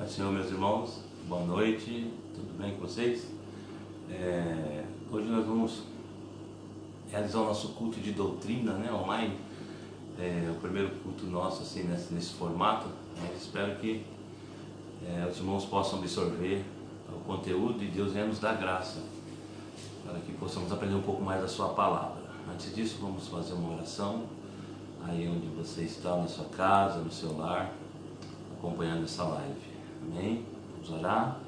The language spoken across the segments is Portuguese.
Pai Senhor, meus irmãos, boa noite, tudo bem com vocês? Hoje nós vamos realizar o nosso culto de doutrina, online. O primeiro culto nosso assim, nesse formato. Espero que os irmãos possam absorver o conteúdo e Deus venha nos dar graça para que possamos aprender um pouco mais da sua palavra. Antes disso, vamos fazer uma oração aí onde você está, na sua casa, no seu lar, acompanhando essa live. Amém? Vamos orar.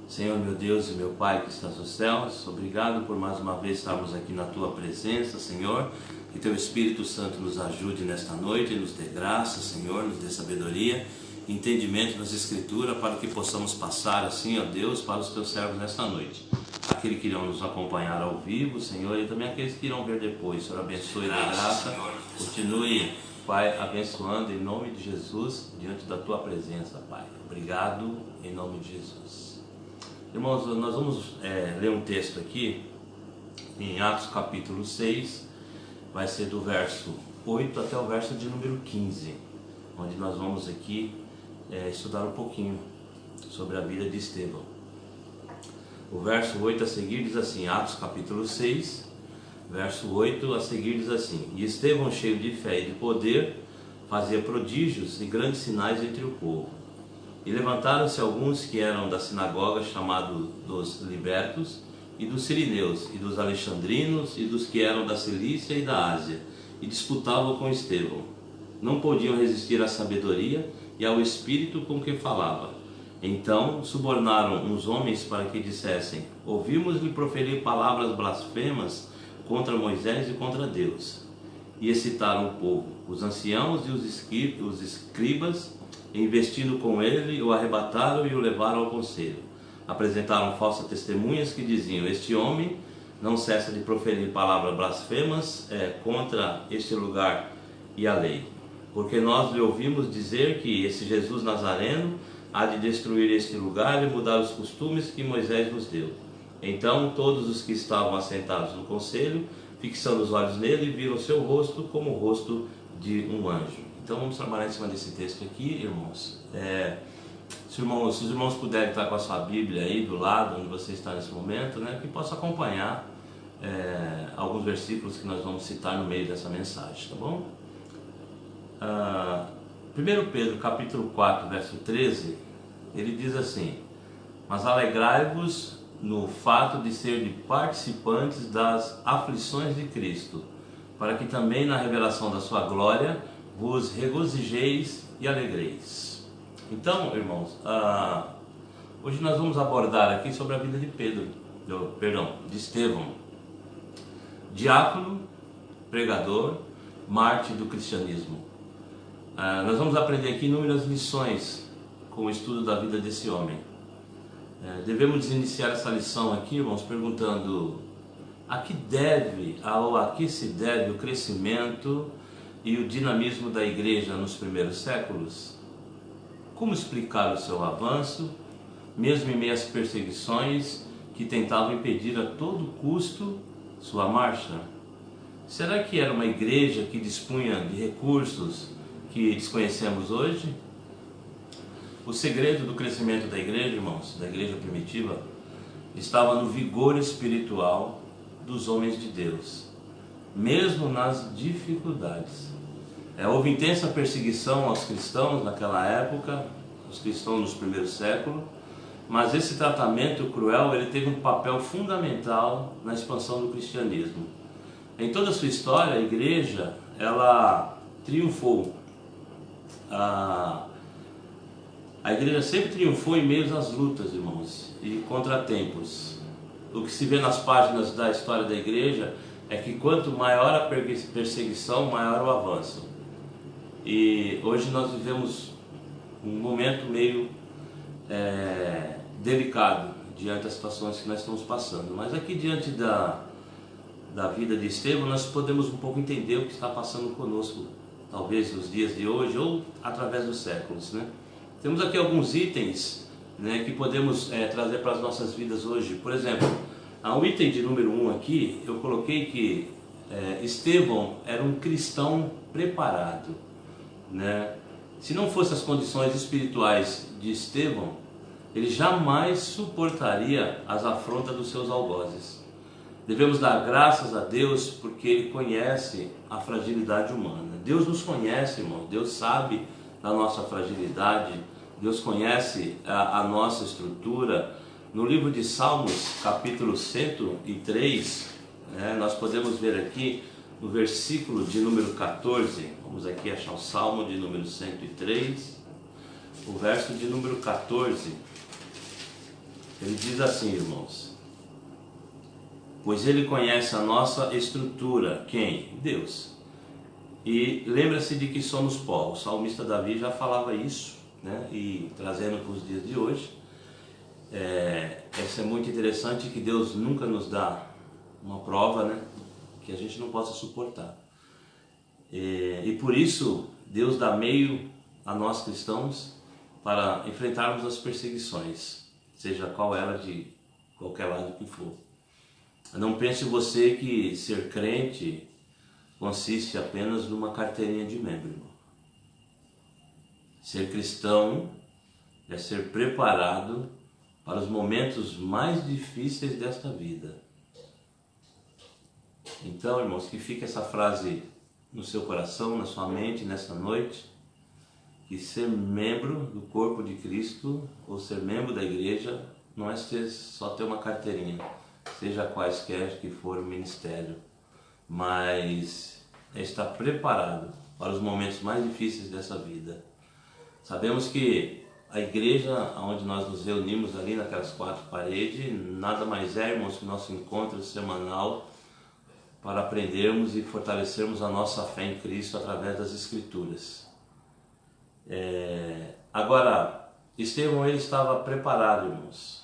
Senhor, meu Deus e meu Pai que estás nos céus, obrigado por mais uma vez estarmos aqui na Tua presença, Senhor. Que Teu Espírito Santo nos ajude nesta noite, nos dê graça, Senhor, nos dê sabedoria, entendimento nas Escrituras, para que possamos passar assim, ó Deus, para os Teus servos nesta noite. Aqueles que irão nos acompanhar ao vivo, Senhor, e também aqueles que irão ver depois. Senhor, abençoe da graça, continue, Pai, abençoando em nome de Jesus, diante da Tua presença, Pai. Obrigado em nome de Jesus. Irmãos, nós vamos ler um texto aqui, em Atos capítulo 6, vai ser do verso 8 até o verso de número 15, onde nós vamos aqui estudar um pouquinho sobre a vida de Estevão. O verso 8 a seguir diz assim, Atos capítulo 6, verso 8 a seguir diz assim: E Estevão, cheio de fé e de poder, fazia prodígios e grandes sinais entre o povo. E levantaram-se alguns que eram da sinagoga, chamados dos libertos, e dos sirineus, e dos alexandrinos, e dos que eram da Cilícia e da Ásia, e disputavam com Estevão. Não podiam resistir à sabedoria e ao espírito com que falava. Então subornaram uns homens para que dissessem: Ouvimos-lhe proferir palavras blasfemas contra Moisés e contra Deus. E excitaram o povo, os anciãos e os escribas, e investindo com ele, o arrebataram e o levaram ao conselho. Apresentaram falsas testemunhas que diziam: Este homem não cessa de proferir palavras blasfemas contra este lugar e a lei. Porque nós lhe ouvimos dizer que esse Jesus Nazareno há de destruir este lugar e mudar os costumes que Moisés nos deu. Então todos os que estavam assentados no conselho, fixando os olhos nele, viram seu rosto como o rosto de um anjo. Então vamos trabalhar em cima desse texto aqui, irmãos. Se os irmãos puderem estar com a sua Bíblia aí do lado, onde você está nesse momento, que possa acompanhar alguns versículos que nós vamos citar no meio dessa mensagem, tá bom? 1 Pedro capítulo 4, verso 13, ele diz assim: Mas alegrai-vos no fato de ser de participantes das aflições de Cristo, para que também na revelação da sua glória vos regozijeis e alegreis. Então, irmãos, hoje nós vamos abordar aqui sobre a vida de de Estevão, diácono, pregador, mártir do cristianismo. Nós vamos aprender aqui inúmeras lições com o estudo da vida desse homem. Devemos iniciar essa lição aqui, irmãos, perguntando a que se deve o crescimento e o dinamismo da igreja nos primeiros séculos? Como explicar o seu avanço, mesmo em meio às perseguições que tentavam impedir a todo custo sua marcha? Será que era uma igreja que dispunha de recursos que desconhecemos hoje? O segredo do crescimento da igreja, irmãos, da igreja primitiva, estava no vigor espiritual dos homens de Deus, mesmo nas dificuldades. Houve intensa perseguição aos cristãos naquela época, os cristãos nos primeiros séculos, mas esse tratamento cruel ele teve um papel fundamental na expansão do cristianismo. Em toda a sua história, a igreja ela triunfou. A igreja sempre triunfou em meio às lutas, irmãos, e contratempos. O que se vê nas páginas da história da igreja é que quanto maior a perseguição, maior o avanço. E hoje nós vivemos um momento meio delicado diante das situações que nós estamos passando. Mas aqui diante da vida de Estevão, nós podemos um pouco entender o que está passando conosco, talvez nos dias de hoje ou através dos séculos, Temos aqui alguns itens que podemos trazer para as nossas vidas hoje. Por exemplo, há um item de número 1 aqui, eu coloquei que Estevão era um cristão preparado, Se não fossem as condições espirituais de Estevão, ele jamais suportaria as afrontas dos seus algozes. Devemos dar graças a Deus porque Ele conhece a fragilidade humana. Deus nos conhece, irmão. Deus sabe da nossa fragilidade. Deus conhece a nossa estrutura. No livro de Salmos, capítulo 103, nós podemos ver aqui no versículo de número 14. Vamos aqui achar o Salmo de número 103, o verso de número 14. Ele diz assim, irmãos: pois Ele conhece a nossa estrutura. Quem? Deus. E lembra-se de que somos pó. O salmista Davi já falava isso, e trazendo para os dias de hoje. Isso é muito interessante, que Deus nunca nos dá uma prova, que a gente não possa suportar. E por isso Deus dá meio a nós cristãos para enfrentarmos as perseguições, seja qual ela, de qualquer lado que for. Não pense você que ser crente consiste apenas numa carteirinha de membro, irmão. Ser cristão é ser preparado para os momentos mais difíceis desta vida. Então, irmãos, que fique essa frase no seu coração, na sua mente, nessa noite, que ser membro do corpo de Cristo, ou ser membro da igreja, não é só ter uma carteirinha, seja quaisquer que for o ministério, mas é estar preparado para os momentos mais difíceis dessa vida. Sabemos que a igreja onde nós nos reunimos ali naquelas quatro paredes, nada mais é, irmãos, que o nosso encontro semanal para aprendermos e fortalecermos a nossa fé em Cristo através das Escrituras. Agora, Estevão, ele estava preparado, irmãos.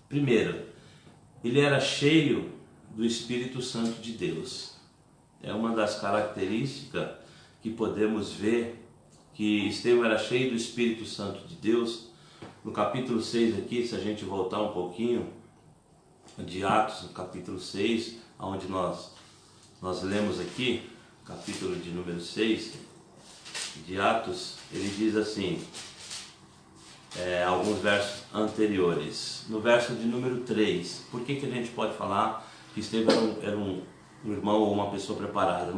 Primeiro, ele era cheio do Espírito Santo de Deus. É uma das características que podemos ver que Estevão era cheio do Espírito Santo de Deus. No capítulo 6 aqui, se a gente voltar um pouquinho, de Atos, no capítulo 6, onde nós lemos aqui, capítulo de número 6, de Atos, ele diz assim, alguns versos anteriores. No verso de número 3, por que a gente pode falar que Estevão era um irmão ou uma pessoa preparada?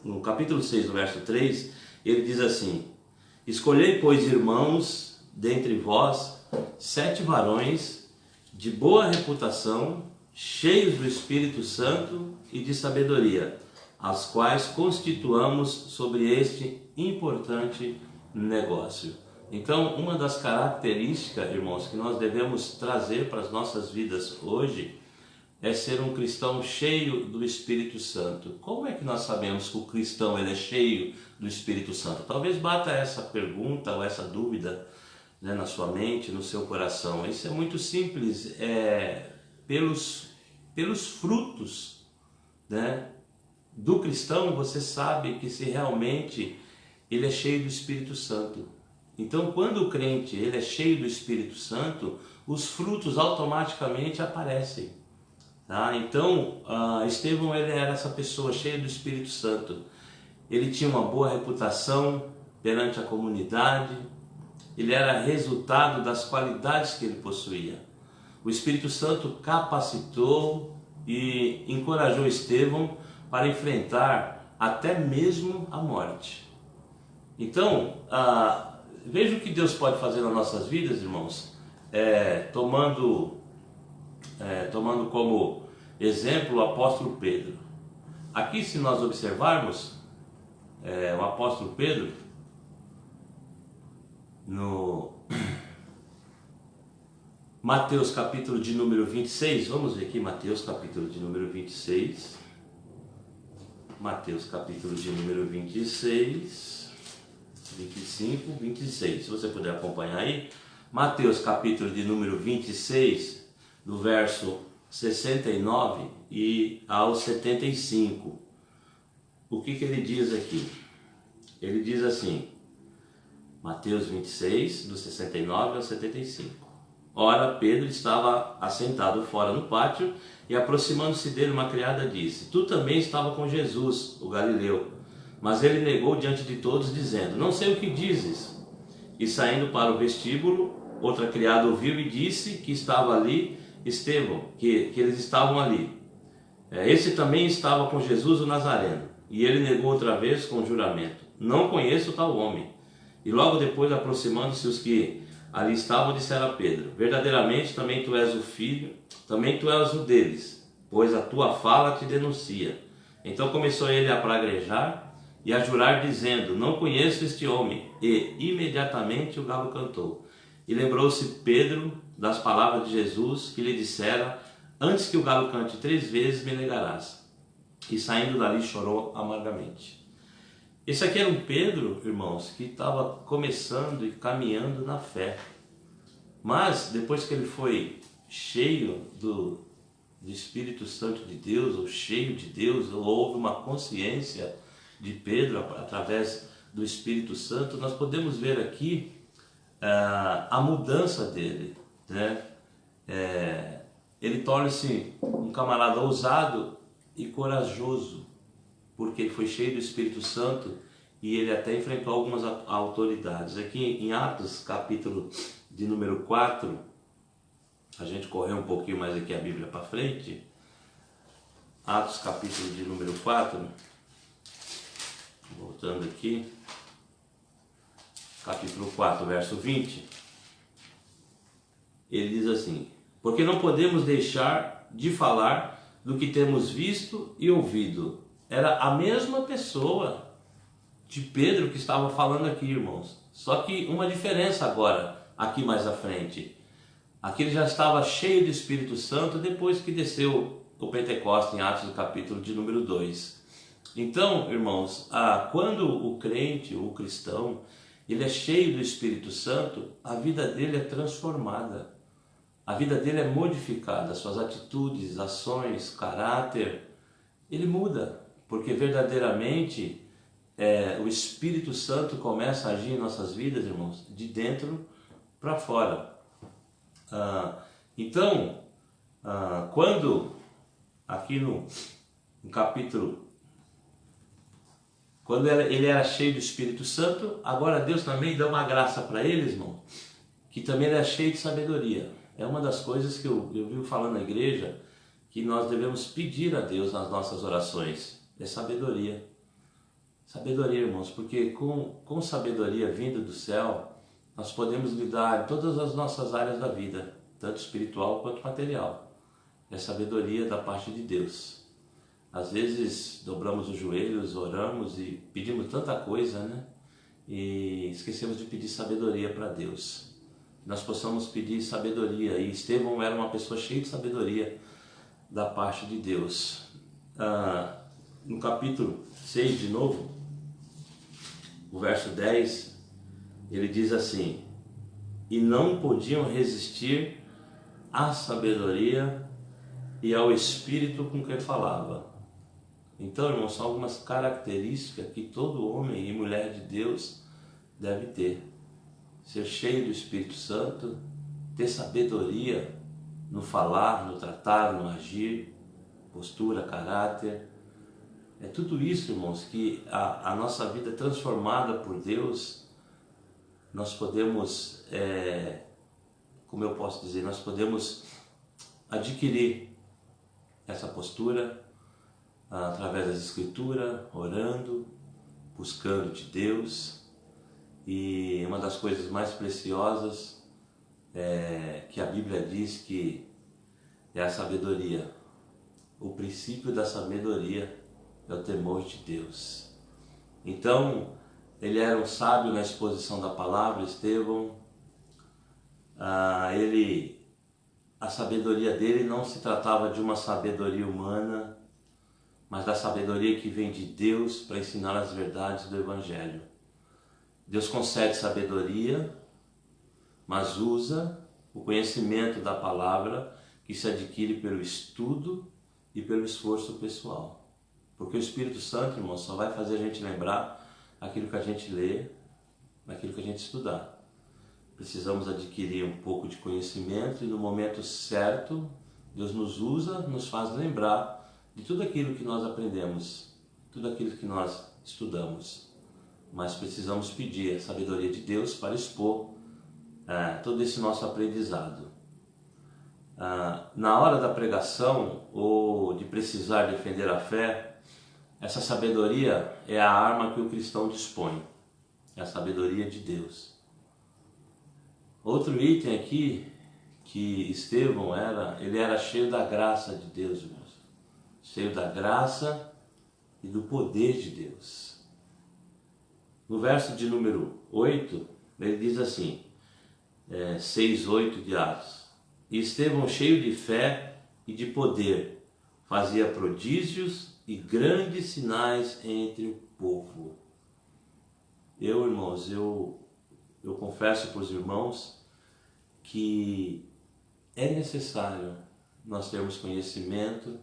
No capítulo 6, no verso 3, ele diz assim: escolhei, pois, irmãos, dentre vós, 7 varões de boa reputação, cheios do Espírito Santo e de sabedoria, as quais constituamos sobre este importante negócio. Então, uma das características, irmãos, que nós devemos trazer para as nossas vidas hoje é ser um cristão cheio do Espírito Santo. Como é que nós sabemos que o cristão ele é cheio do Espírito Santo? Talvez bata essa pergunta ou essa dúvida, na sua mente, no seu coração. Isso é muito simples, pelos frutos, do cristão você sabe que se realmente ele é cheio do Espírito Santo. Então, quando o crente ele é cheio do Espírito Santo, os frutos automaticamente aparecem. Então, Estevão ele era essa pessoa cheia do Espírito Santo. Ele tinha uma boa reputação perante a comunidade. Ele era resultado das qualidades que ele possuía. O Espírito Santo capacitou e encorajou Estevão para enfrentar até mesmo a morte. Então, veja o que Deus pode fazer nas nossas vidas, irmãos, tomando como exemplo o apóstolo Pedro. Aqui, se nós observarmos, o apóstolo Pedro, no Mateus capítulo de número 26, vamos ver aqui Mateus capítulo de número 26, Mateus capítulo de número 26, 25, 26, se você puder acompanhar aí, Mateus capítulo de número 26, do verso 69 e ao 75, o que ele diz aqui? Ele diz assim, Mateus 26, do 69 ao 75. Ora, Pedro estava assentado fora no pátio e, aproximando-se dele, uma criada disse: tu também estava com Jesus, o Galileu. Mas ele negou diante de todos, dizendo: não sei o que dizes. E saindo para o vestíbulo, outra criada ouviu e disse que estava ali Estevão, que eles estavam ali. Esse também estava com Jesus o Nazareno. E ele negou outra vez com juramento: não conheço tal homem. E logo depois, aproximando-se os que ali estavam, disseram a Pedro: verdadeiramente também tu és o filho, também tu és o deles, pois a tua fala te denuncia. Então começou ele a praguejar e a jurar, dizendo: não conheço este homem. E imediatamente o galo cantou. E lembrou-se Pedro das palavras de Jesus, que lhe dissera: antes que o galo cante 3 vezes, me negarás. E saindo dali chorou amargamente. Esse aqui era um Pedro, irmãos, que estava começando e caminhando na fé. Mas depois que ele foi cheio do Espírito Santo de Deus, ou cheio de Deus, ou houve uma consciência de Pedro através do Espírito Santo, nós podemos ver aqui a mudança dele, né? Ele torna-se um camarada ousado e corajoso, porque ele foi cheio do Espírito Santo e ele até enfrentou algumas autoridades. Aqui em Atos, capítulo de número 4, a gente correu um pouquinho mais aqui a Bíblia para frente. Atos, capítulo de número 4, voltando aqui, capítulo 4, verso 20, ele diz assim: porque não podemos deixar de falar do que temos visto e ouvido. Era a mesma pessoa de Pedro que estava falando aqui, irmãos. Só que uma diferença agora, aqui mais à frente. Aqui ele já estava cheio do Espírito Santo depois que desceu o Pentecostes, em Atos, do capítulo de número 2. Então, irmãos, quando o crente, o cristão, ele é cheio do Espírito Santo, a vida dele é transformada. A vida dele é modificada, suas atitudes, ações, caráter, ele muda, porque verdadeiramente o Espírito Santo começa a agir em nossas vidas, irmãos, de dentro para fora. Então, quando aqui no capítulo, quando ele era cheio do Espírito Santo, agora Deus também dá uma graça para ele, irmão, que também ele é cheio de sabedoria. É uma das coisas que eu vivo falando na igreja, que nós devemos pedir a Deus nas nossas orações, é sabedoria. Sabedoria, irmãos, porque com sabedoria vinda do céu, nós podemos lidar em todas as nossas áreas da vida, tanto espiritual quanto material. É sabedoria da parte de Deus. Às vezes dobramos os joelhos, oramos e pedimos tanta coisa, né? E esquecemos de pedir sabedoria para Deus. Nós possamos pedir sabedoria, e Estevão era uma pessoa cheia de sabedoria da parte de Deus. No capítulo 6 de novo, o verso 10, ele diz assim: e não podiam resistir à sabedoria e ao Espírito com que falava. Então, irmãos, são algumas características que todo homem e mulher de Deus deve ter. Ser cheio do Espírito Santo, ter sabedoria no falar, no tratar, no agir, postura, caráter. É tudo isso, irmãos, que a nossa vida transformada por Deus, nós podemos, como eu posso dizer, nós podemos adquirir essa postura através das Escrituras, orando, buscando de Deus. E uma das coisas mais preciosas que a Bíblia diz que é a sabedoria. O princípio da sabedoria é o temor de Deus. Então, ele era um sábio na exposição da palavra, Estevão. A sabedoria dele não se tratava de uma sabedoria humana, mas da sabedoria que vem de Deus para ensinar as verdades do Evangelho. Deus concede sabedoria, mas usa o conhecimento da palavra que se adquire pelo estudo e pelo esforço pessoal. Porque o Espírito Santo, irmão, só vai fazer a gente lembrar aquilo que a gente lê, aquilo que a gente estudar. Precisamos adquirir um pouco de conhecimento e no momento certo, Deus nos usa, nos faz lembrar de tudo aquilo que nós aprendemos, tudo aquilo que nós estudamos, mas precisamos pedir a sabedoria de Deus para expor todo esse nosso aprendizado. Na hora da pregação ou de precisar defender a fé, essa sabedoria é a arma que o cristão dispõe, é a sabedoria de Deus. Outro item aqui, que Estevão ele era cheio da graça de Deus, irmãos. Cheio da graça e do poder de Deus. No verso de número 8, ele diz assim, 6, 8 de Atos. E Estevão, cheio de fé e de poder, fazia prodígios e grandes sinais entre o povo. Irmãos, eu confesso para os irmãos que é necessário nós termos conhecimento,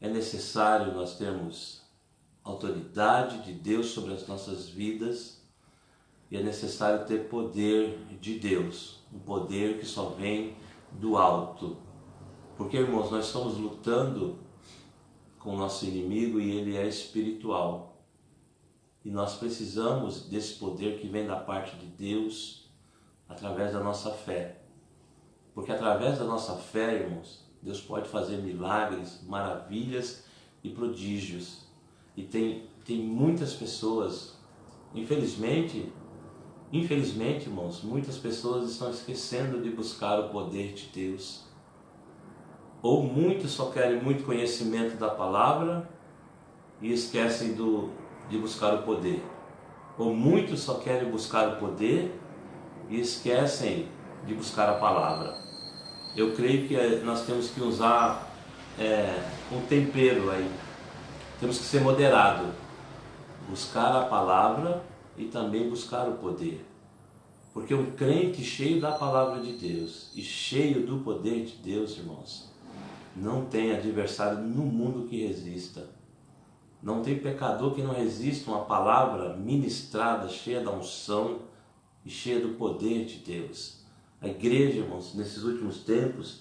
é necessário nós termos autoridade de Deus sobre as nossas vidas e é necessário ter poder de Deus, um poder que só vem do alto. Porque, irmãos, nós estamos lutando com o nosso inimigo e ele é espiritual. E nós precisamos desse poder que vem da parte de Deus através da nossa fé. Porque através da nossa fé, irmãos, Deus pode fazer milagres, maravilhas e prodígios. E tem muitas pessoas, infelizmente, irmãos, muitas pessoas estão esquecendo de buscar o poder de Deus. Ou muitos só querem muito conhecimento da palavra e esquecem de buscar o poder. Ou muitos só querem buscar o poder e esquecem de buscar a palavra. Eu creio que nós temos que usar um tempero aí. Temos que ser moderado. Buscar a palavra e também buscar o poder. Porque um crente cheio da palavra de Deus e cheio do poder de Deus, irmãos, não tem adversário no mundo que resista. Não tem pecador que não resista a uma palavra ministrada, cheia da unção e cheia do poder de Deus. A igreja, irmãos, nesses últimos tempos,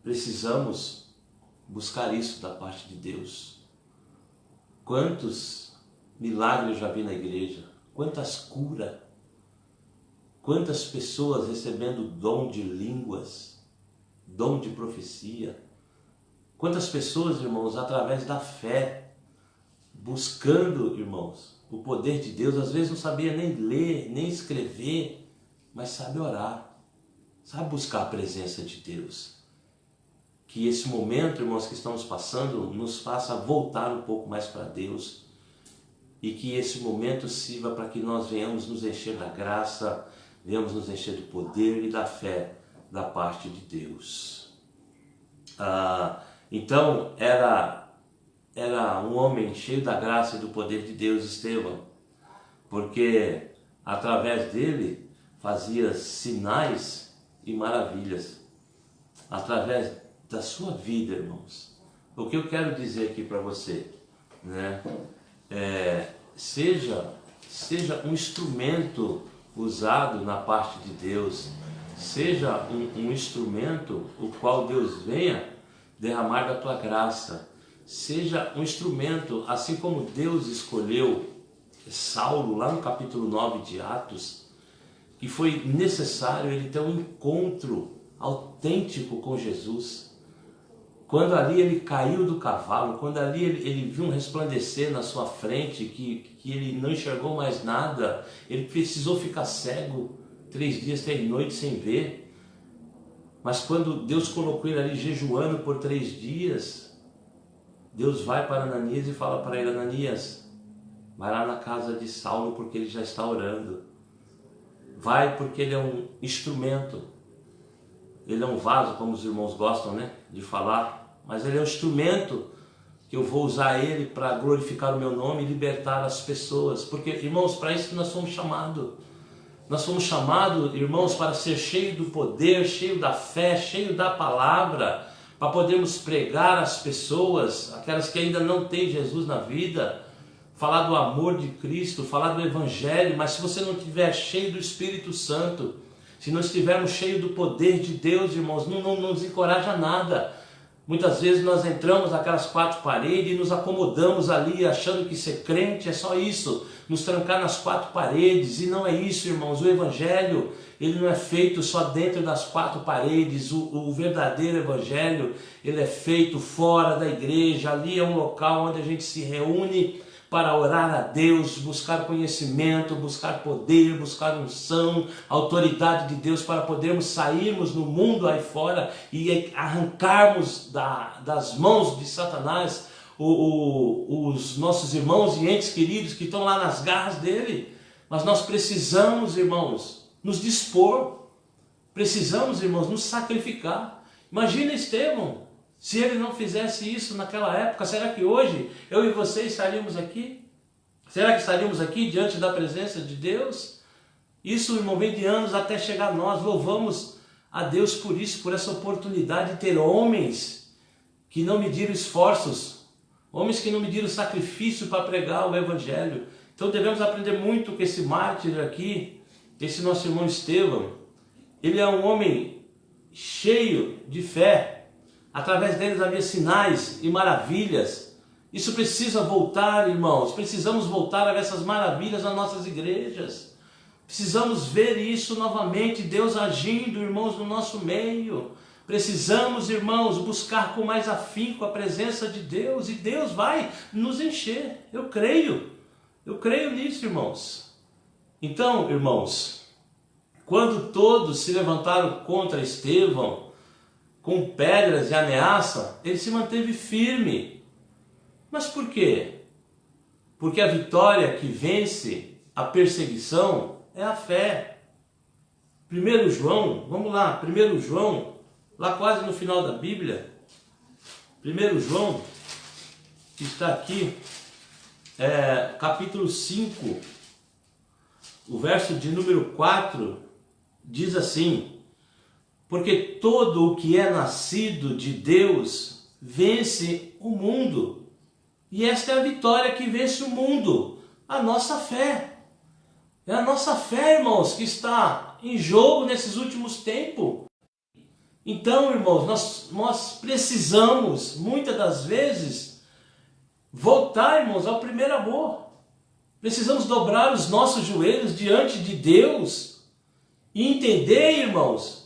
precisamos buscar isso da parte de Deus. Quantos milagres eu já vi na igreja, quantas curas, quantas pessoas recebendo dom de línguas, dom de profecia, quantas pessoas, irmãos, através da fé, buscando, irmãos, o poder de Deus, às vezes não sabia nem ler, nem escrever, mas sabe orar, sabe buscar a presença de Deus. Que esse momento, irmãos, que estamos passando, nos faça voltar um pouco mais para Deus e que esse momento sirva para que nós venhamos nos encher da graça, venhamos nos encher do poder e da fé da parte de Deus. Então, era um homem cheio da graça e do poder de Deus, Estevão, porque através dele fazia sinais e maravilhas, através da sua vida, irmãos. O que eu quero dizer aqui para você, né? Seja um instrumento usado na parte de Deus, seja um instrumento o qual Deus venha derramar da tua graça, seja um instrumento, assim como Deus escolheu Saulo lá no capítulo 9 de Atos, que foi necessário ele ter um encontro autêntico com Jesus. Quando ali ele caiu do cavalo, quando ali ele viu um resplandecer na sua frente, que ele não enxergou mais nada, ele precisou ficar cego 3 dias, 3 noites sem ver. Mas quando Deus colocou ele ali jejuando por 3 dias, Deus vai para Ananias e fala para ele: Ananias, vai lá na casa de Saulo porque ele já está orando. Vai porque ele é um instrumento. Ele é um vaso, como os irmãos gostam, né, de falar. Mas ele é um instrumento que eu vou usar ele para glorificar o meu nome e libertar as pessoas. Porque, irmãos, para isso que nós fomos chamados. Nós fomos chamados, irmãos, para ser cheio do poder, cheio da fé, cheio da palavra, para podermos pregar às pessoas, aquelas que ainda não têm Jesus na vida, falar do amor de Cristo, falar do Evangelho. Mas se você não estiver cheio do Espírito Santo, se não estivermos cheios do poder de Deus, irmãos, não nos encoraja nada. Muitas vezes nós entramos naquelas quatro paredes e nos acomodamos ali achando que ser crente é só isso, nos trancar nas quatro paredes, e não é isso, irmãos. O Evangelho, ele não é feito só dentro das quatro paredes. O verdadeiro Evangelho, ele é feito fora da igreja. Ali é um local onde a gente se reúne para orar a Deus, buscar conhecimento, buscar poder, buscar unção, autoridade de Deus, para podermos sairmos no mundo aí fora e arrancarmos das mãos de Satanás os nossos irmãos e entes queridos que estão lá nas garras dele. Mas nós precisamos, irmãos, nos dispor, precisamos, irmãos, nos sacrificar. Imagina Estevão, se ele não fizesse isso naquela época, será que hoje eu e você estaríamos aqui? Será que estaríamos aqui diante da presença de Deus? Isso, irmão, vem de anos até chegar a nós. Louvamos a Deus por isso, por essa oportunidade de ter homens que não mediram esforços, homens que não mediram sacrifício para pregar o Evangelho. Então devemos aprender muito com esse mártir aqui, esse nosso irmão Estevão. Ele é um homem cheio de fé. Através deles havia sinais e maravilhas. Isso precisa voltar, irmãos. Precisamos voltar a ver essas maravilhas nas nossas igrejas. Precisamos ver isso novamente, Deus agindo, irmãos, no nosso meio. Precisamos, irmãos, buscar com mais afinco a presença de Deus, e Deus vai nos encher. Eu creio nisso, irmãos. Então, irmãos, quando todos se levantaram contra Estevão, com pedras e ameaça, ele se manteve firme. Mas por quê? Porque a vitória que vence a perseguição é a fé. 1 João, vamos lá, 1 João, lá quase no final da Bíblia, 1 João, que está aqui, capítulo 5, o verso de número 4, diz assim: porque todo o que é nascido de Deus vence o mundo. E esta é a vitória que vence o mundo, a nossa fé. É a nossa fé, irmãos, que está em jogo nesses últimos tempos. Então, irmãos, nós precisamos, muitas das vezes, voltar, irmãos, ao primeiro amor. Precisamos dobrar os nossos joelhos diante de Deus e entender, irmãos,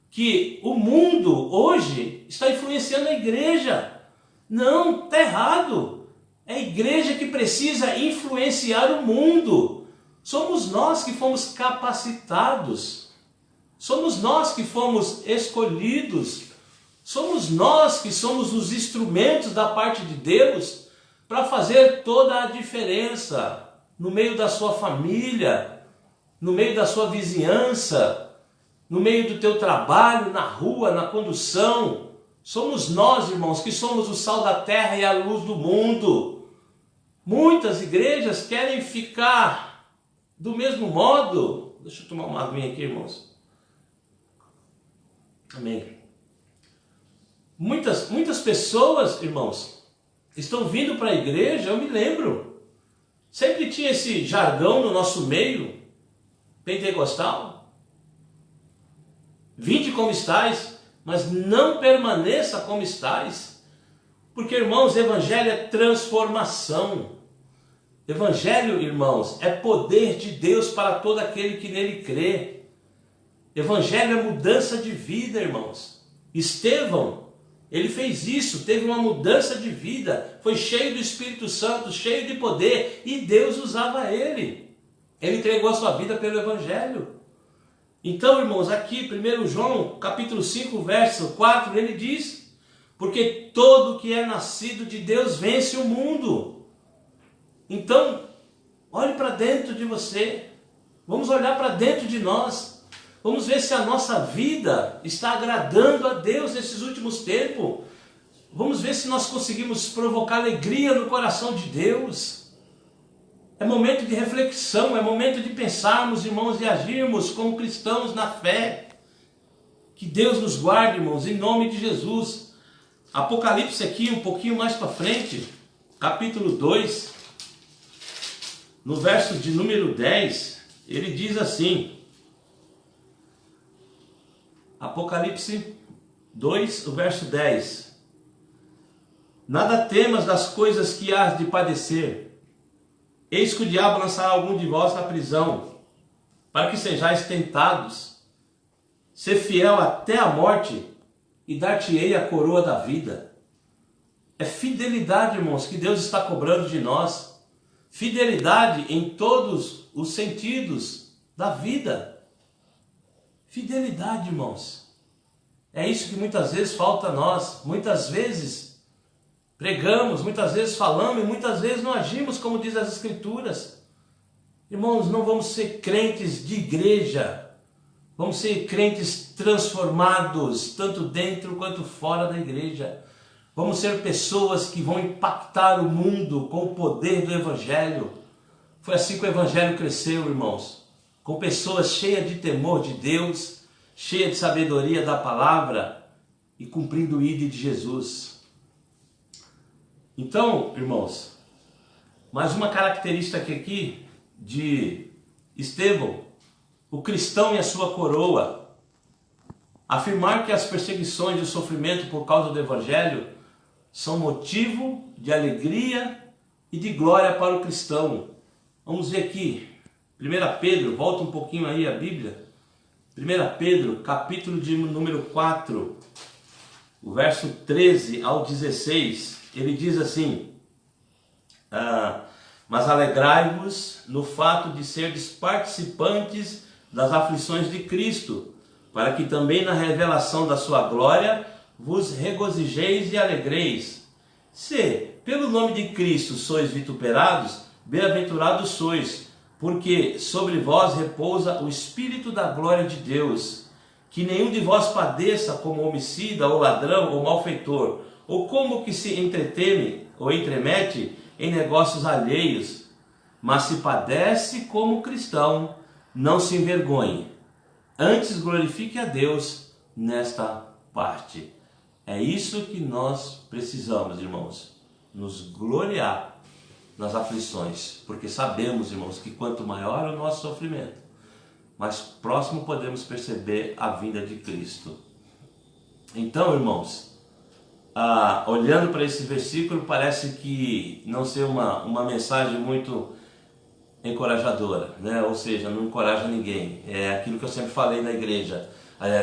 que o mundo hoje está influenciando a igreja. Não, está errado. É a igreja que precisa influenciar o mundo. Somos nós que fomos capacitados. Somos nós que fomos escolhidos. Somos nós que somos os instrumentos da parte de Deus para fazer toda a diferença no meio da sua família, no meio da sua vizinhança, no meio do teu trabalho, na rua, na condução. Somos nós, irmãos, que somos o sal da terra e a luz do mundo. Muitas igrejas querem ficar do mesmo modo. Deixa eu tomar uma aguinha aqui, irmãos. Amém. Muitas pessoas, irmãos, estão vindo para a igreja. Eu me lembro, sempre tinha esse jargão no nosso meio pentecostal: vinde como estáis, mas não permaneça como estáis. Porque, irmãos, evangelho é transformação. Evangelho, irmãos, é poder de Deus para todo aquele que nele crê. Evangelho é mudança de vida, irmãos. Estevão, ele fez isso, teve uma mudança de vida, foi cheio do Espírito Santo, cheio de poder, e Deus usava ele. Ele entregou a sua vida pelo Evangelho. Então, irmãos, aqui 1 João, capítulo 5, verso 4, ele diz: porque todo que é nascido de Deus vence o mundo. Então, olhe para dentro de você, vamos olhar para dentro de nós, vamos ver se a nossa vida está agradando a Deus nesses últimos tempos. Vamos ver se nós conseguimos provocar alegria no coração de Deus. É momento de reflexão, é momento de pensarmos, irmãos, e agirmos como cristãos na fé. Que Deus nos guarde, irmãos, em nome de Jesus. Apocalipse aqui, um pouquinho mais para frente, capítulo 2, no verso de número 10, ele diz assim, Apocalipse 2, o verso 10. Nada temas das coisas que hás de padecer. Eis que o diabo lançará algum de vós na prisão, para que sejais tentados. Ser fiel até a morte, e dar-te-ei a coroa da vida. É fidelidade, irmãos, que Deus está cobrando de nós. Fidelidade em todos os sentidos da vida. Fidelidade, irmãos. É isso que muitas vezes falta a nós. Muitas vezes pregamos, muitas vezes falamos e muitas vezes não agimos como diz as Escrituras. Irmãos, não vamos ser crentes de igreja. Vamos ser crentes transformados, tanto dentro quanto fora da igreja. Vamos ser pessoas que vão impactar o mundo com o poder do Evangelho. Foi assim que o Evangelho cresceu, irmãos. Com pessoas cheias de temor de Deus, cheias de sabedoria da palavra e cumprindo o ídolo de Jesus. Então, irmãos, mais uma característica aqui de Estevão, o cristão e a sua coroa. Afirmar que as perseguições e o sofrimento por causa do Evangelho são motivo de alegria e de glória para o cristão. Vamos ver aqui, 1 Pedro, volta um pouquinho aí a Bíblia. 1 Pedro, capítulo de número 4, o verso 13 ao 16, ele diz assim: mas alegrai-vos no fato de serdes participantes das aflições de Cristo, para que também na revelação da sua glória vos regozijeis e alegreis. Se pelo nome de Cristo sois vituperados, bem-aventurados sois, porque sobre vós repousa o Espírito da glória de Deus. Que nenhum de vós padeça como homicida, ou ladrão, ou malfeitor, ou como que se entreteme ou entremete em negócios alheios, mas se padece como cristão, não se envergonhe, antes glorifique a Deus nesta parte. É isso que nós precisamos, irmãos, nos gloriar nas aflições, porque sabemos, irmãos, que quanto maior o nosso sofrimento, mais próximo podemos perceber a vinda de Cristo. Então, irmãos, olhando para esse versículo, parece que não ser uma mensagem muito encorajadora, né? Ou seja, não encoraja ninguém. É aquilo que eu sempre falei na igreja.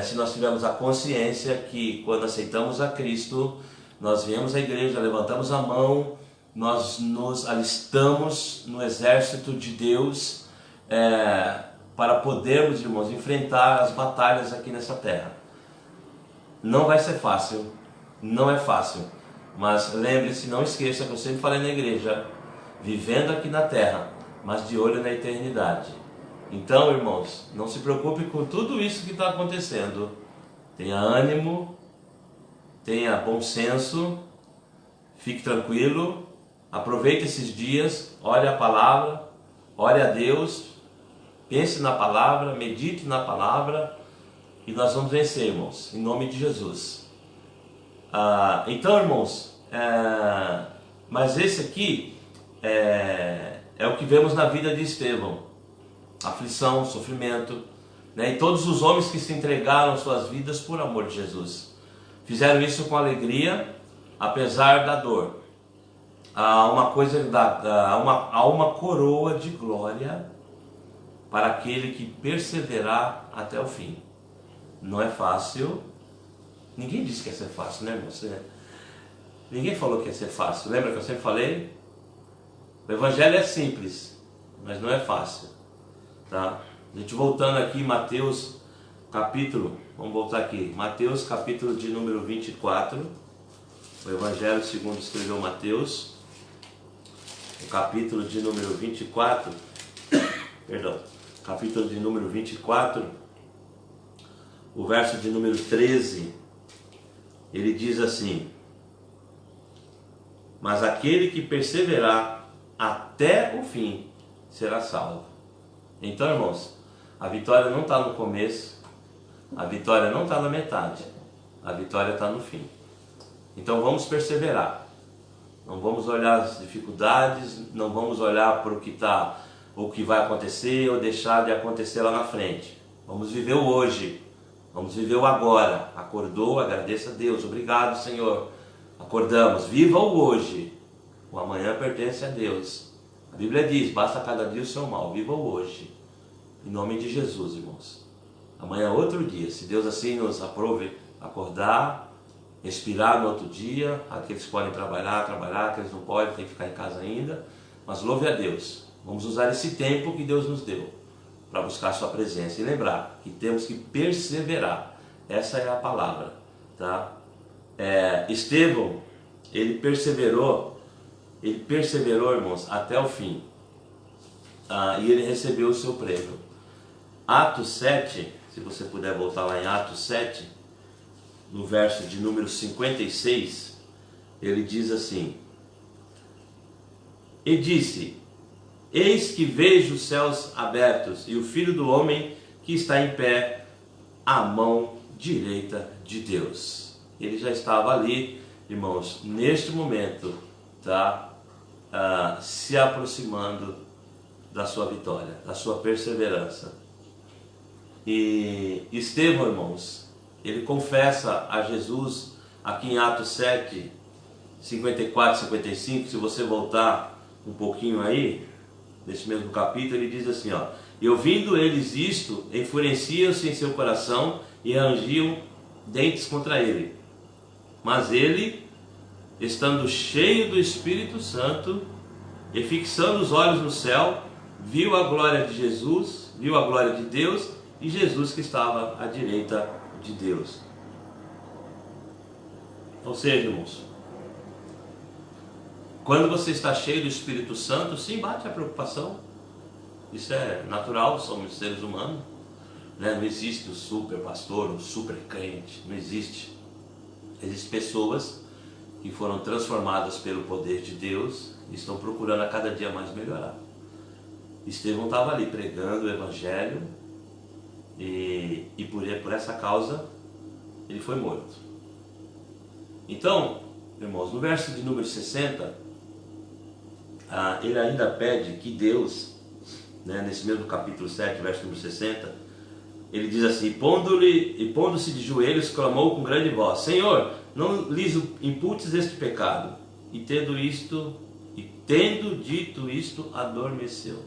Se nós tivermos a consciência que quando aceitamos a Cristo, nós viemos à igreja, levantamos a mão, nós nos alistamos no exército de Deus, para podermos, irmãos, enfrentar as batalhas aqui nessa terra. Não vai ser fácil, não é fácil, mas lembre-se, não esqueça que eu sempre falei na igreja, vivendo aqui na terra, mas de olho na eternidade. Então, irmãos, não se preocupe com tudo isso que está acontecendo. Tenha ânimo, tenha bom senso, fique tranquilo, aproveite esses dias, olhe a palavra, ore a Deus, pense na palavra, medite na palavra, e nós vamos vencer, irmãos, em nome de Jesus. Então, irmãos, mas esse aqui é o que vemos na vida de Estevão: aflição, sofrimento, né? E todos os homens que se entregaram suas vidas por amor de Jesus fizeram isso com alegria, apesar da dor. Há uma coroa de glória para aquele que perseverar até o fim. Não é fácil. Ninguém disse que ia ser fácil, né, irmão? Ninguém falou que ia ser fácil. Lembra que eu sempre falei? O Evangelho é simples, mas não é fácil, tá? A gente voltando aqui em Mateus capítulo, vamos voltar aqui, Mateus capítulo de número 24, o Evangelho segundo escreveu Mateus, o capítulo de número 24, perdão, capítulo de número 24, o verso de número 13, ele diz assim: mas aquele que perseverar até o fim será salvo. Então, irmãos, a vitória não está no começo, a vitória não está na metade, a vitória está no fim. Então vamos perseverar, não vamos olhar as dificuldades, não vamos olhar para o que vai acontecer ou deixar de acontecer lá na frente. Vamos viver o hoje, vamos viver o agora. Acordou, agradeça a Deus, obrigado, Senhor. Acordamos, viva o hoje, o amanhã pertence a Deus. A Bíblia diz, basta cada dia o seu mal, viva o hoje, em nome de Jesus, irmãos. Amanhã é outro dia, se Deus assim nos aprove acordar, respirar no outro dia, aqueles que podem trabalhar, aqueles que não podem, tem que ficar em casa ainda, mas louve a Deus. Vamos usar esse tempo que Deus nos deu para buscar a sua presença e lembrar que temos que perseverar. Essa é a palavra, tá? Estevão, ele perseverou, irmãos, até o fim, e ele recebeu o seu prêmio. Atos 7, se você puder voltar lá em Atos 7, no verso de número 56, ele diz assim: e disse, eis que vejo os céus abertos e o Filho do Homem que está em pé à mão direita de Deus. Ele já estava ali, irmãos, neste momento, tá? Se aproximando da sua vitória, da sua perseverança. E Estevão, irmãos, ele confessa a Jesus aqui em Atos 7, 54, 55, se você voltar um pouquinho aí, nesse mesmo capítulo, ele diz assim, ó: e ouvindo eles isto, enfureciam-se em seu coração e rangiam dentes contra ele. Mas ele, estando cheio do Espírito Santo e fixando os olhos no céu, viu a glória de Jesus, viu a glória de Deus e Jesus que estava à direita de Deus. Ou seja, irmãos, quando você está cheio do Espírito Santo, sim, bate a preocupação. Isso é natural, somos seres humanos, né? Não existe o super pastor, o super crente, não existe. Existem pessoas que foram transformadas pelo poder de Deus e estão procurando a cada dia mais melhorar. Estevão estava ali pregando o Evangelho e por essa causa ele foi morto. Então, irmãos, no verso de número 60, ele ainda pede que Deus, né, nesse mesmo capítulo 7, verso número 60, ele diz assim: pondo-se de joelhos, clamou com grande voz: Senhor, não lhes imputes este pecado. E tendo dito isto, adormeceu.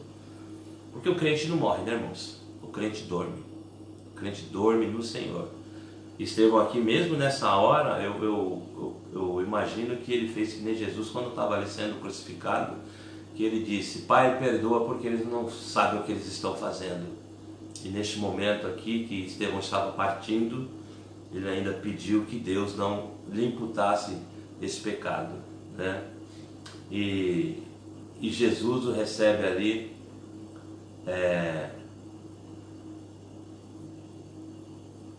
Porque o crente não morre, né, irmãos? O crente dorme. O crente dorme no Senhor. Estevão aqui mesmo nessa hora, eu imagino que ele fez que nem Jesus quando estava ali sendo crucificado, que ele disse: Pai, perdoa porque eles não sabem o que eles estão fazendo. E neste momento aqui que Estevão estava partindo, ele ainda pediu que Deus não lhe imputasse esse pecado, né? E Jesus o recebe ali,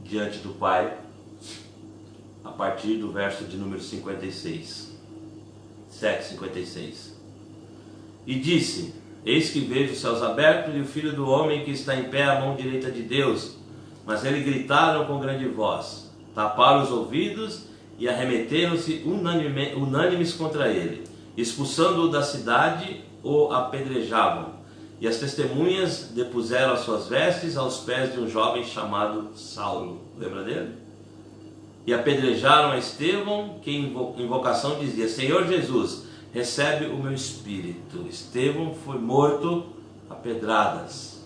diante do Pai, a partir do verso de número 56, 7:56. E disse: eis que vejo os céus abertos e o Filho do Homem que está em pé à mão direita de Deus. Mas eles gritaram com grande voz, taparam os ouvidos e arremeteram-se unânimes contra ele, expulsando-o da cidade, o apedrejavam. E as testemunhas depuseram as suas vestes aos pés de um jovem chamado Saulo. Lembra dele? E apedrejaram a Estevão, que em invocação dizia: Senhor Jesus, recebe o meu espírito. Estevão foi morto a pedradas.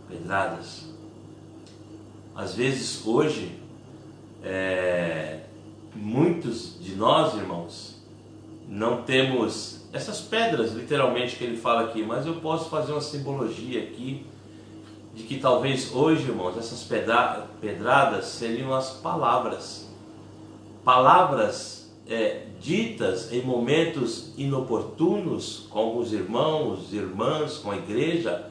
Pedradas. Às vezes hoje, muitos de nós, irmãos, não temos essas pedras, literalmente, que ele fala aqui, mas eu posso fazer uma simbologia aqui, de que talvez hoje, irmãos, essas pedradas seriam as palavras. Palavras ditas em momentos inoportunos, com os irmãos, irmãs, com a igreja.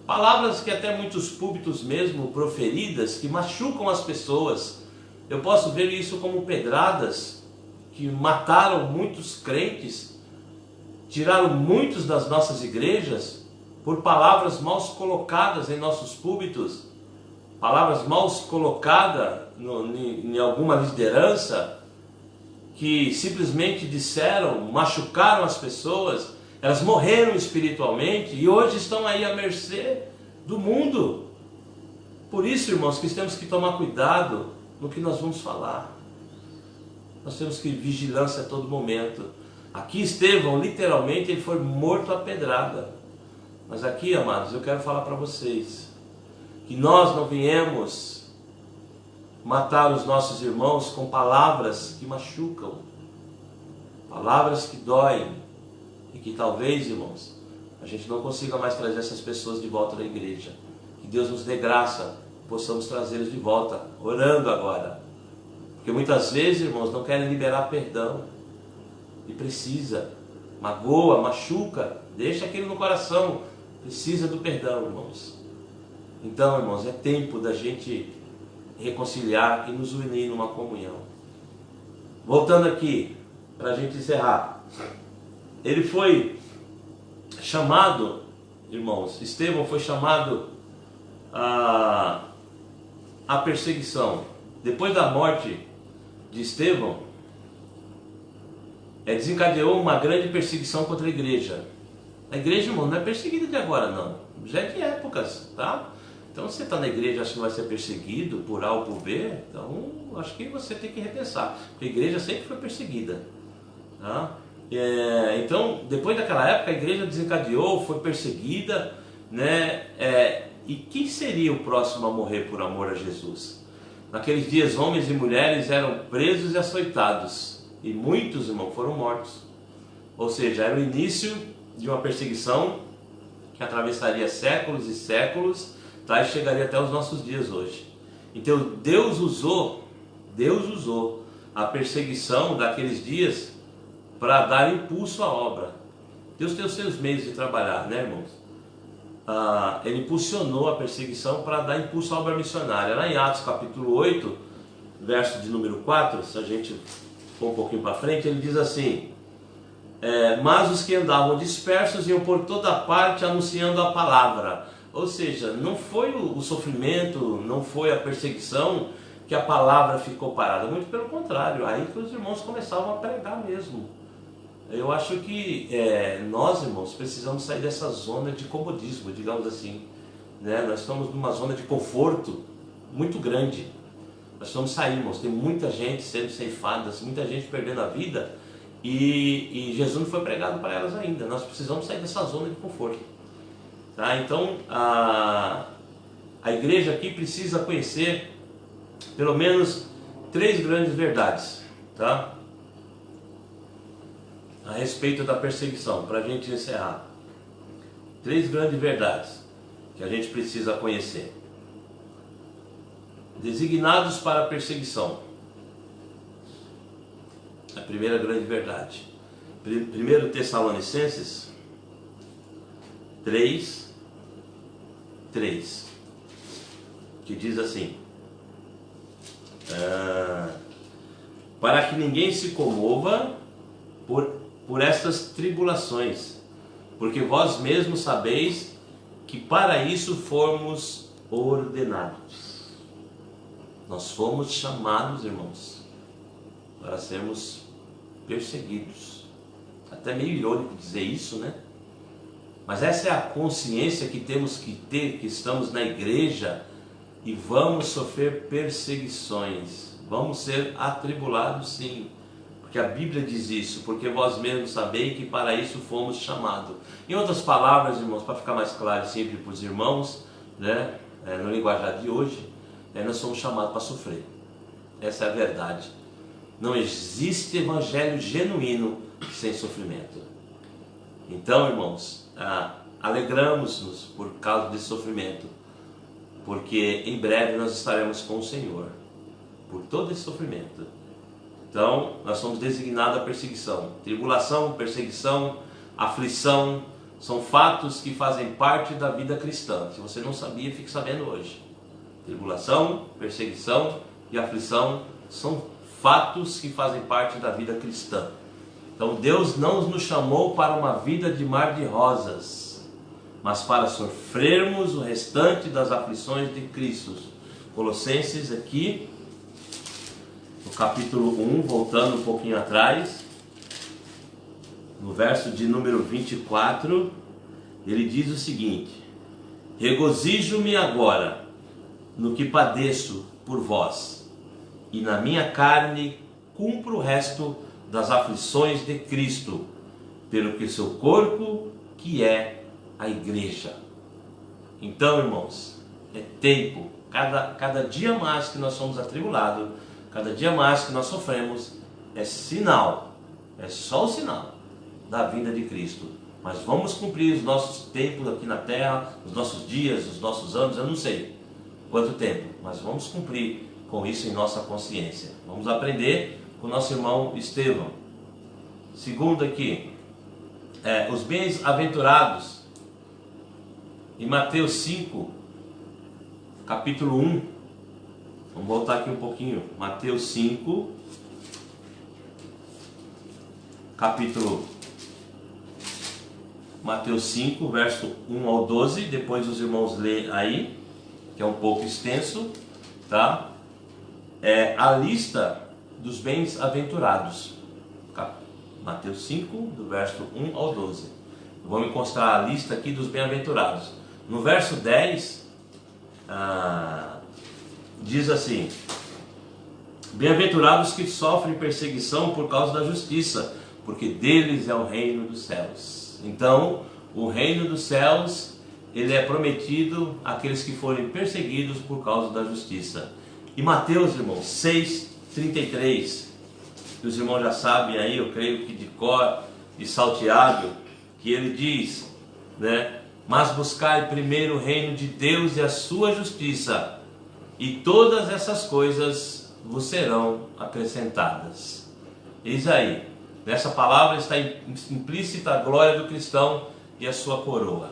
Palavras que até muitos púlpitos mesmo proferidas, que machucam as pessoas. Eu posso ver isso como pedradas que mataram muitos crentes, tiraram muitos das nossas igrejas por palavras mal colocadas em nossos púlpitos, palavras mal colocadas em alguma liderança, que simplesmente disseram, machucaram as pessoas, elas morreram espiritualmente e hoje estão aí à mercê do mundo. Por isso, irmãos, que temos que tomar cuidado no que nós vamos falar. nós temos que vigilância a todo momento. Aqui Estevão, literalmente, ele foi morto à pedrada. Mas aqui, amados, eu quero falar para vocês que nós não viemos matar os nossos irmãos com palavras que machucam, palavras que doem, e que talvez, irmãos, a gente não consiga mais trazer essas pessoas de volta da igreja. Que Deus nos dê graça, possamos trazê-los de volta, orando agora. Porque muitas vezes, irmãos, não querem liberar perdão, e precisa, magoa, machuca, deixa aquilo no coração, precisa do perdão, irmãos. Então, irmãos, é tempo da gente reconciliar e nos unir numa comunhão. Voltando aqui, para a gente encerrar. Ele foi chamado, irmãos, Estevão foi chamado a perseguição. Depois da morte de Estevão, desencadeou uma grande perseguição contra a igreja. A igreja, irmão, não é perseguida de agora, não. Já é de épocas, tá? Então, se você está na igreja e acha que vai ser perseguido por A ou por B, então acho que você tem que repensar. Porque a igreja sempre foi perseguida, tá? Então, depois daquela época, a igreja desencadeou, foi perseguida, né? E quem seria o próximo a morrer por amor a Jesus? Naqueles dias, homens e mulheres eram presos e açoitados. E muitos, irmãos, foram mortos. Ou seja, era o início de uma perseguição que atravessaria séculos e séculos, tá? E chegaria até os nossos dias hoje. Então Deus usou a perseguição daqueles dias para dar impulso à obra. Deus tem os seus meios de trabalhar, né, irmãos? Ele impulsionou a perseguição para dar impulso à obra missionária. Lá em Atos capítulo 8, verso de número 4, se a gente for um pouquinho para frente, ele diz assim: mas os que andavam dispersos iam por toda parte anunciando a palavra. Ou seja, não foi o sofrimento, não foi a perseguição que a palavra ficou parada, muito pelo contrário, aí que os irmãos começavam a pregar mesmo. Eu acho que nós, irmãos, precisamos sair dessa zona de comodismo, digamos assim, né? Nós estamos numa zona de conforto muito grande. Nós precisamos sair, irmãos. Tem muita gente sendo ceifada, muita gente perdendo a vida, e Jesus não foi pregado para elas ainda. Nós precisamos sair dessa zona de conforto, tá? Então a igreja aqui precisa conhecer pelo menos 3 grandes verdades, tá? A respeito da perseguição, para a gente encerrar. 3 grandes verdades que a gente precisa conhecer. Designados para a perseguição. A primeira grande verdade. 1 Tessalonicenses 3, que diz assim: para que ninguém se comova por estas tribulações, porque vós mesmos sabeis que para isso fomos ordenados. Nós fomos chamados, irmãos, para sermos perseguidos. Até meio irônico dizer isso, né? Mas essa é a consciência que temos que ter, que estamos na igreja e vamos sofrer perseguições. Vamos ser atribulados, sim. Porque a Bíblia diz isso, porque vós mesmos sabeis que para isso fomos chamados. Em outras palavras, irmãos, para ficar mais claro sempre para os irmãos, né, no linguajar de hoje, nós somos chamados para sofrer. Essa é a verdade. Não existe evangelho genuíno sem sofrimento. Então, irmãos, alegramos-nos por causa desse sofrimento, porque em breve nós estaremos com o Senhor, por todo esse sofrimento. Então, nós somos designados à perseguição. Tribulação, perseguição, aflição, são fatos que fazem parte da vida cristã. Se você não sabia, fique sabendo hoje. Tribulação, perseguição e aflição são fatos que fazem parte da vida cristã. Então Deus não nos chamou para uma vida de mar de rosas, mas para sofrermos o restante das aflições de Cristo. Colossenses aqui, no capítulo 1, voltando um pouquinho atrás, no verso de número 24, ele diz o seguinte: regozijo-me agora no que padeço por vós, e na minha carne cumpra o resto das aflições de Cristo, pelo que seu corpo, que é a igreja. Então, irmãos, é tempo, cada dia mais que nós somos atribulados, cada dia mais que nós sofremos, é sinal, é só o sinal da vinda de Cristo. Mas vamos cumprir os nossos tempos aqui na terra, os nossos dias, os nossos anos, eu não sei quanto tempo, mas vamos cumprir com isso em nossa consciência. Vamos aprender com o nosso irmão Estevão. Segundo aqui, os bem-aventurados, em Mateus 5, capítulo 1, vamos voltar aqui um pouquinho, Mateus 5, Mateus 5, verso 1 ao 12, depois os irmãos lêem aí, que é um pouco extenso, tá? É a lista dos bens-aventurados, Mateus 5, do verso 1 ao 12. Vamos encontrar a lista aqui dos bem-aventurados. No verso 10, diz assim: bem-aventurados que sofrem perseguição por causa da justiça, porque deles é o reino dos céus. Então, o reino dos céus, ele é prometido àqueles que forem perseguidos por causa da justiça. E Mateus, irmãos, 6:33, que os irmãos já sabem aí, eu creio que de cor e salteado, que ele diz, né? Mas buscai primeiro o reino de Deus e a sua justiça, e todas essas coisas vos serão acrescentadas. Eis aí, nessa palavra está implícita a glória do cristão e a sua coroa.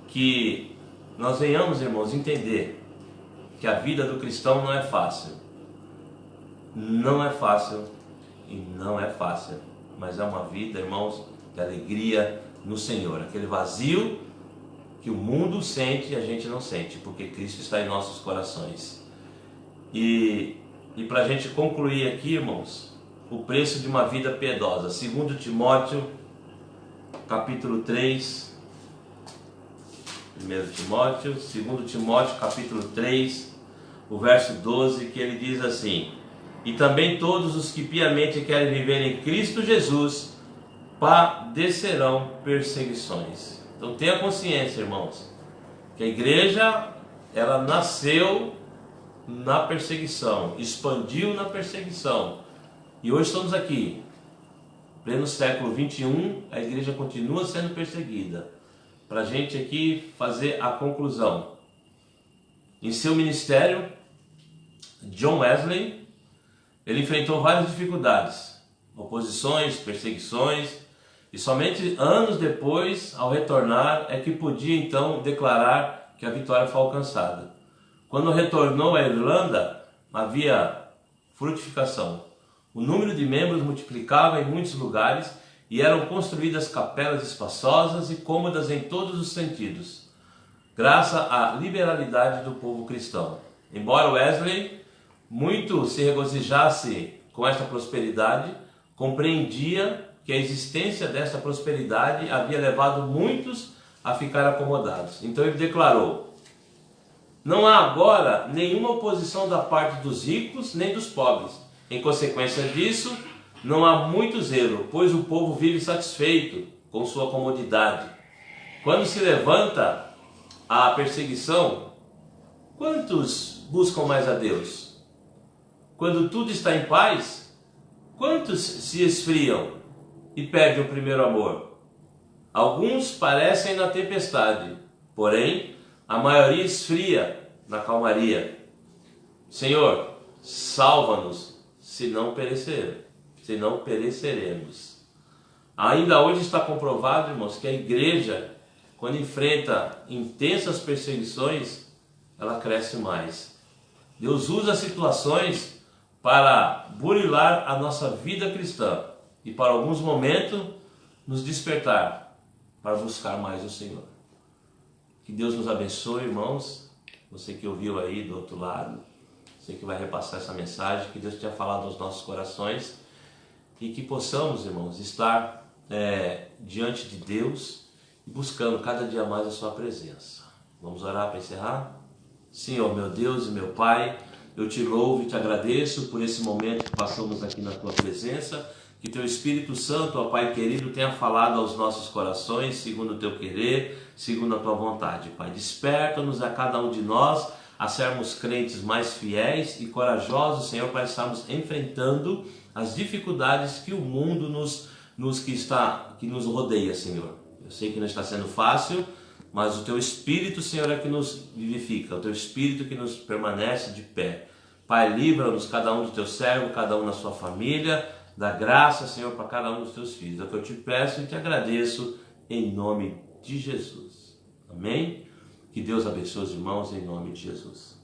Que nós venhamos, irmãos, entender que a vida do cristão não é fácil. Não é fácil e não é fácil, mas é uma vida, irmãos, de alegria no Senhor. Aquele vazio que o mundo sente e a gente não sente, porque Cristo está em nossos corações. E para a gente concluir aqui, irmãos, o preço de uma vida piedosa. 2 Timóteo, capítulo 3, 2 Timóteo, capítulo 3, o verso 12, que ele diz assim: e também todos os que piamente querem viver em Cristo Jesus padecerão perseguições. Então tenha consciência, irmãos, que a igreja, ela nasceu na perseguição, expandiu na perseguição, e hoje estamos aqui, pleno século 21, a igreja continua sendo perseguida. Para a gente aqui fazer a conclusão, em seu ministério, John Wesley, ele enfrentou várias dificuldades, oposições, perseguições, e somente anos depois, ao retornar, é que podia então declarar que a vitória foi alcançada. Quando retornou à Irlanda, havia frutificação. O número de membros multiplicava em muitos lugares e eram construídas capelas espaçosas e cômodas em todos os sentidos, graças à liberalidade do povo cristão. Embora Wesley muito se regozijasse com esta prosperidade, compreendia que a existência desta prosperidade havia levado muitos a ficar acomodados. Então ele declarou: não há agora nenhuma oposição da parte dos ricos nem dos pobres. Em consequência disso, não há muito zelo, pois o povo vive satisfeito com sua comodidade. Quando se levanta a perseguição, quantos buscam mais a Deus? Quando tudo está em paz, quantos se esfriam e perdem o primeiro amor? Alguns parecem na tempestade, porém a maioria esfria na calmaria. Senhor, salva-nos, se não pereceremos. Ainda hoje está comprovado, irmãos, que a igreja, quando enfrenta intensas perseguições, ela cresce mais. Deus usa situações para burilar a nossa vida cristã e para alguns momentos nos despertar para buscar mais o Senhor. Que Deus nos abençoe, irmãos. Você que ouviu aí do outro lado, você que vai repassar essa mensagem, que Deus tenha falado aos nossos corações e que possamos, irmãos, estar diante de Deus e buscando cada dia mais a sua presença. Vamos orar para encerrar? Senhor, meu Deus e meu Pai, eu te louvo e te agradeço por esse momento que passamos aqui na tua presença. Que teu Espírito Santo, ó Pai querido, tenha falado aos nossos corações, segundo o teu querer, segundo a tua vontade, Pai. Desperta-nos a cada um de nós a sermos crentes mais fiéis e corajosos, Senhor, para estarmos enfrentando as dificuldades que o mundo que nos rodeia, Senhor. Eu sei que não está sendo fácil, mas o teu Espírito, Senhor, é que nos vivifica, o teu Espírito que nos permanece de pé. Pai, livra-nos, cada um do teu servo, cada um na sua família, dá graça, Senhor, para cada um dos teus filhos. É o que eu te peço e te agradeço em nome de Jesus. Amém? Que Deus abençoe os irmãos em nome de Jesus.